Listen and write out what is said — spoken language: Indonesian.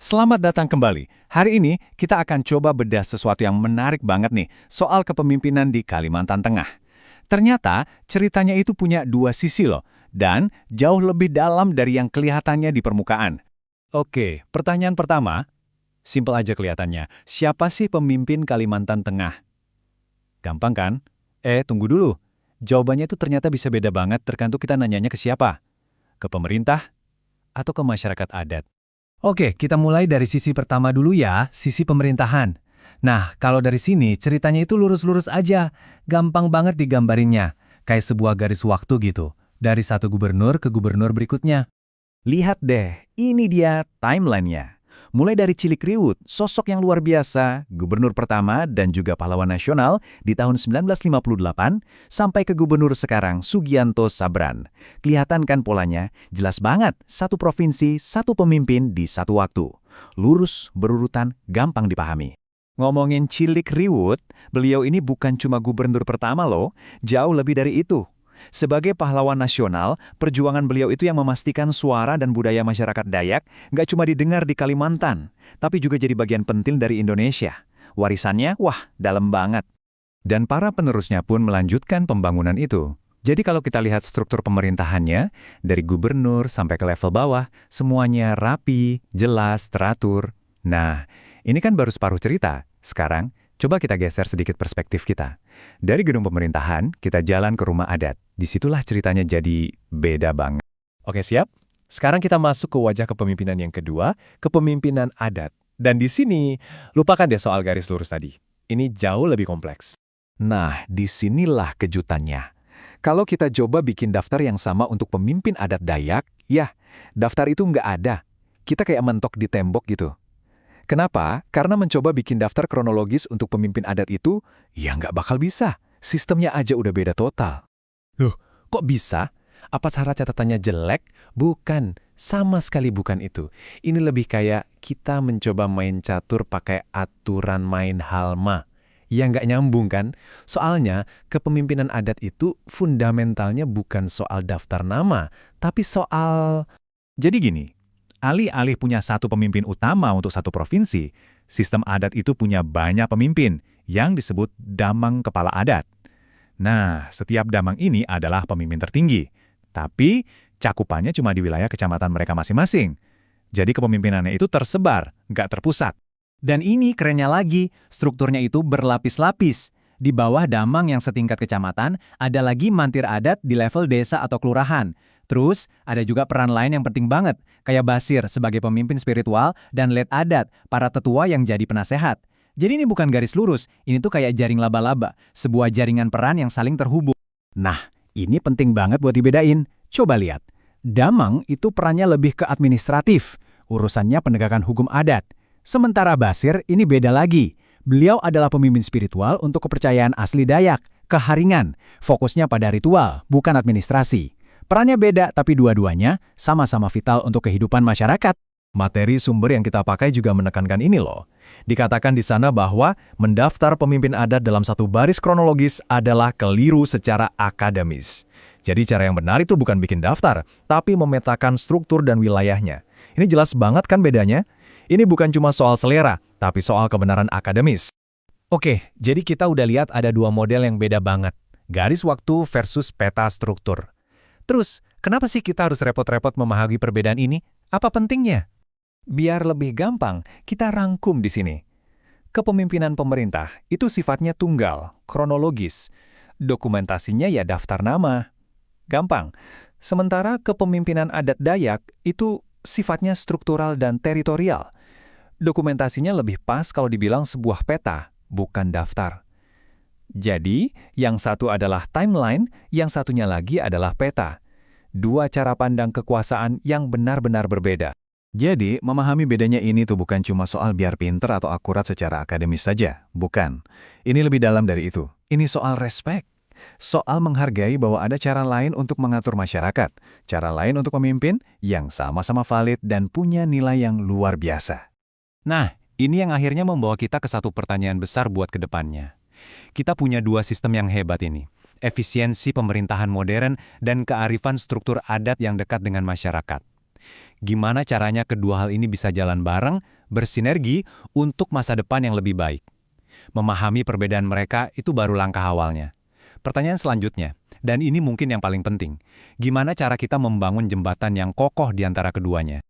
Selamat datang kembali. Hari ini kita akan coba bedah sesuatu yang menarik banget nih, soal kepemimpinan di Kalimantan Tengah. Ternyata ceritanya itu punya dua sisi loh, dan jauh lebih dalam dari yang kelihatannya di permukaan. Oke, pertanyaan pertama, simpel aja kelihatannya. Siapa sih pemimpin Kalimantan Tengah? Gampang kan? Tunggu dulu. Jawabannya itu ternyata bisa beda banget tergantung kita nanyanya ke siapa. Ke pemerintah atau ke masyarakat adat. Oke, kita mulai dari sisi pertama dulu ya, sisi pemerintahan. Nah, kalau dari sini ceritanya itu lurus-lurus aja, gampang banget digambarinnya, kayak sebuah garis waktu gitu, dari satu gubernur ke gubernur berikutnya. Lihat deh, ini dia timeline-nya. Mulai dari Cilik Riwut, sosok yang luar biasa, gubernur pertama dan juga pahlawan nasional di tahun 1958, sampai ke gubernur sekarang Sugianto Sabran. Kelihatan kan polanya? Jelas banget, satu provinsi, satu pemimpin di satu waktu. Lurus, berurutan, gampang dipahami. Ngomongin Cilik Riwut, beliau ini bukan cuma gubernur pertama loh, jauh lebih dari itu. Sebagai pahlawan nasional, perjuangan beliau itu yang memastikan suara dan budaya masyarakat Dayak nggak cuma didengar di Kalimantan, tapi juga jadi bagian penting dari Indonesia. Warisannya, wah, dalam banget. Dan para penerusnya pun melanjutkan pembangunan itu. Jadi kalau kita lihat struktur pemerintahannya, dari gubernur sampai ke level bawah, semuanya rapi, jelas, teratur. Nah, ini kan baru separuh cerita. Sekarang, coba kita geser sedikit perspektif kita. Dari gedung pemerintahan, kita jalan ke rumah adat. Disitulah ceritanya jadi beda banget. Oke, siap? Sekarang kita masuk ke wajah kepemimpinan yang kedua, kepemimpinan adat. Dan di sini, lupakan deh soal garis lurus tadi. Ini jauh lebih kompleks. Nah, disinilah kejutannya. Kalau kita coba bikin daftar yang sama untuk pemimpin adat Dayak, ya, daftar itu nggak ada. Kita kayak mentok di tembok gitu. Kenapa? Karena mencoba bikin daftar kronologis untuk pemimpin adat itu, ya nggak bakal bisa. Sistemnya aja udah beda total. Loh, kok bisa? Apa cara catatannya jelek? Bukan, sama sekali bukan itu. Ini lebih kayak kita mencoba main catur pakai aturan main halma. Ya nggak nyambung kan? Soalnya, kepemimpinan adat itu fundamentalnya bukan soal daftar nama, tapi soal... Jadi gini, alih-alih punya satu pemimpin utama untuk satu provinsi, sistem adat itu punya banyak pemimpin yang disebut damang kepala adat. Nah, setiap damang ini adalah pemimpin tertinggi, tapi cakupannya cuma di wilayah kecamatan mereka masing-masing. Jadi kepemimpinannya itu tersebar, nggak terpusat. Dan ini kerennya lagi, strukturnya itu berlapis-lapis. Di bawah damang yang setingkat kecamatan, ada lagi mantir adat di level desa atau kelurahan. Terus, ada juga peran lain yang penting banget, kayak Basir sebagai pemimpin spiritual dan Let Adat, para tetua yang jadi penasehat. Jadi ini bukan garis lurus, ini tuh kayak jaring laba-laba, sebuah jaringan peran yang saling terhubung. Nah, ini penting banget buat dibedain. Coba lihat, damang itu perannya lebih ke administratif, urusannya penegakan hukum adat. Sementara Basir ini beda lagi. Beliau adalah pemimpin spiritual untuk kepercayaan asli Dayak, keharingan, fokusnya pada ritual, bukan administrasi. Perannya beda, tapi dua-duanya sama-sama vital untuk kehidupan masyarakat. Materi sumber yang kita pakai juga menekankan ini loh. Dikatakan di sana bahwa mendaftar pemimpin adat dalam satu baris kronologis adalah keliru secara akademis. Jadi cara yang benar itu bukan bikin daftar, tapi memetakan struktur dan wilayahnya. Ini jelas banget kan bedanya? Ini bukan cuma soal selera, tapi soal kebenaran akademis. Oke, jadi kita udah lihat ada dua model yang beda banget. Garis waktu versus peta struktur. Terus, kenapa sih kita harus repot-repot memahami perbedaan ini? Apa pentingnya? Biar lebih gampang, kita rangkum di sini. Kepemimpinan pemerintah itu sifatnya tunggal, kronologis. Dokumentasinya ya daftar nama. Gampang. Sementara kepemimpinan adat Dayak itu sifatnya struktural dan teritorial. Dokumentasinya lebih pas kalau dibilang sebuah peta, bukan daftar. Jadi, yang satu adalah timeline, yang satunya lagi adalah peta. Dua cara pandang kekuasaan yang benar-benar berbeda. Jadi, memahami bedanya ini tuh bukan cuma soal biar pinter atau akurat secara akademis saja. Bukan. Ini lebih dalam dari itu. Ini soal respek. Soal menghargai bahwa ada cara lain untuk mengatur masyarakat. Cara lain untuk memimpin yang sama-sama valid dan punya nilai yang luar biasa. Nah, ini yang akhirnya membawa kita ke satu pertanyaan besar buat ke depannya. Kita punya dua sistem yang hebat ini. Efisiensi pemerintahan modern dan kearifan struktur adat yang dekat dengan masyarakat. Gimana caranya kedua hal ini bisa jalan bareng, bersinergi untuk masa depan yang lebih baik. Memahami perbedaan mereka itu baru langkah awalnya. Pertanyaan selanjutnya, dan ini mungkin yang paling penting, gimana cara kita membangun jembatan yang kokoh di antara keduanya?